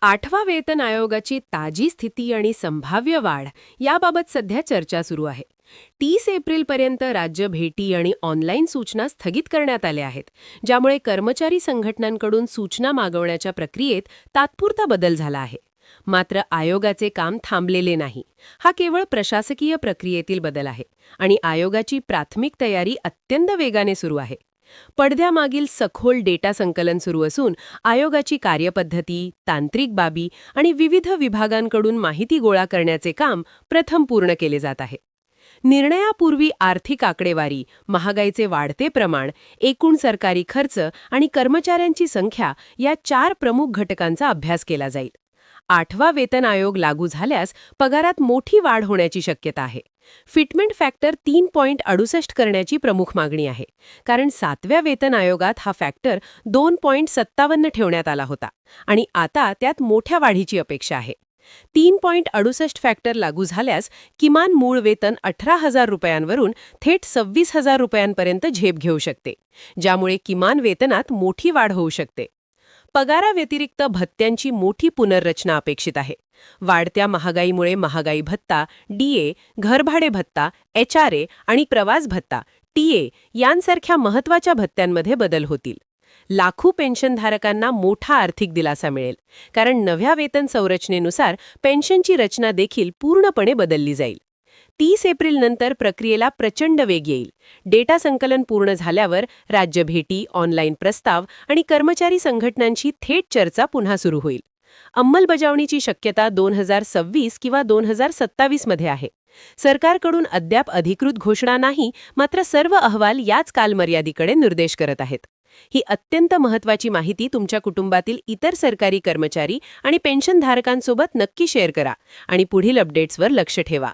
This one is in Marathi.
8वा वेतन आयोगाची ताजी स्थिती आणि संभाव्य वाढ याबाबत सध्या चर्चा सुरू आहे. 30 एप्रिलपर्यंत राज्य भेटी आणि ऑनलाईन सूचना स्थगित करण्यात आल्या आहेत, ज्यामुळे कर्मचारी संघटनांकडून सूचना मागवण्याच्या प्रक्रियेत तात्पुरता बदल झाला आहे. मात्र आयोगाचे काम थांबलेले नाही. हा केवळ प्रशासकीय प्रक्रियेतील बदल आहे आणि आयोगाची प्राथमिक तयारी अत्यंत वेगाने सुरू आहे. पडद्यामागील सखोल डेटा संकलन सुरू असून आयोगाची कार्यपद्धती, तांत्रिक बाबी आणि विविध विभागांकडून माहिती गोळा करण्याचे काम प्रथम पूर्ण केले जात आहे. निर्णयापूर्वी आर्थिक आकडेवारी, महागाईचे वाढते प्रमाण, एकूण सरकारी खर्च आणि कर्मचाऱ्यांची संख्या या 4 प्रमुख घटकांचा अभ्यास केला जाईल. 8वा वेतन आयोग लागू झाल्यास पगारात मोठी वाढ होण्याची शक्यता आहे. फिटमेंट फॅक्टर 3.68 करण्याची प्रमुख मागणी आहे, कारण 7व्या वेतन आयोगात हा फॅक्टर 2.57 ठेवण्यात आला होता आणि आता त्यात मोठ्या वाढीची अपेक्षा आहे. 3.68 फॅक्टर लागू झाल्यास किमान मूळ वेतन 18,000 रुपयांवरून थेट 26,000 रुपयांपर्यंत झेप घेऊ शकते, ज्यामुळे किमान वेतनात मोठी वाढ होऊ शकते. पगाराव्यतिरिक्त भत्त्यांची मोठी पुनर्रचना अपेक्षित आहे. वाढत्या महागाईमुळे महागाई भत्ता, डीए, घरभाडे भत्ता, एचआरए आणि प्रवास भत्ता, टीए यांसारख्या महत्त्वाच्या भत्त्यांमध्ये बदल होतील. लाखो पेन्शनधारकांना मोठा आर्थिक दिलासा मिळेल, कारण नव्या वेतन संरचनेनुसार पेन्शनची रचना देखील पूर्णपणे बदलली जाईल. 30 एप्रिलनंतर प्रक्रियेला प्रचंड वेग येईल. डेटा संकलन पूर्ण झाल्यावर राज्य भेटी, ऑनलाईन प्रस्ताव आणि कर्मचारी संघटनांची थेट चर्चा पुन्हा सुरू होईल. अंमलबजावणीची शक्यता 2026 किंवा 2027 मध्ये आहे. सरकारकडून अद्याप अधिकृत घोषणा नाही, मात्र सर्व अहवाल याच कालमर्यादेकडे निर्देश करत आहेत. ही अत्यंत महत्त्वाची माहिती तुमच्या कुटुंबातील इतर सरकारी कर्मचारी आणि पेन्शनधारकांसोबत नक्की शेअर करा आणि पुढील अपडेट्सवर लक्ष ठेवा.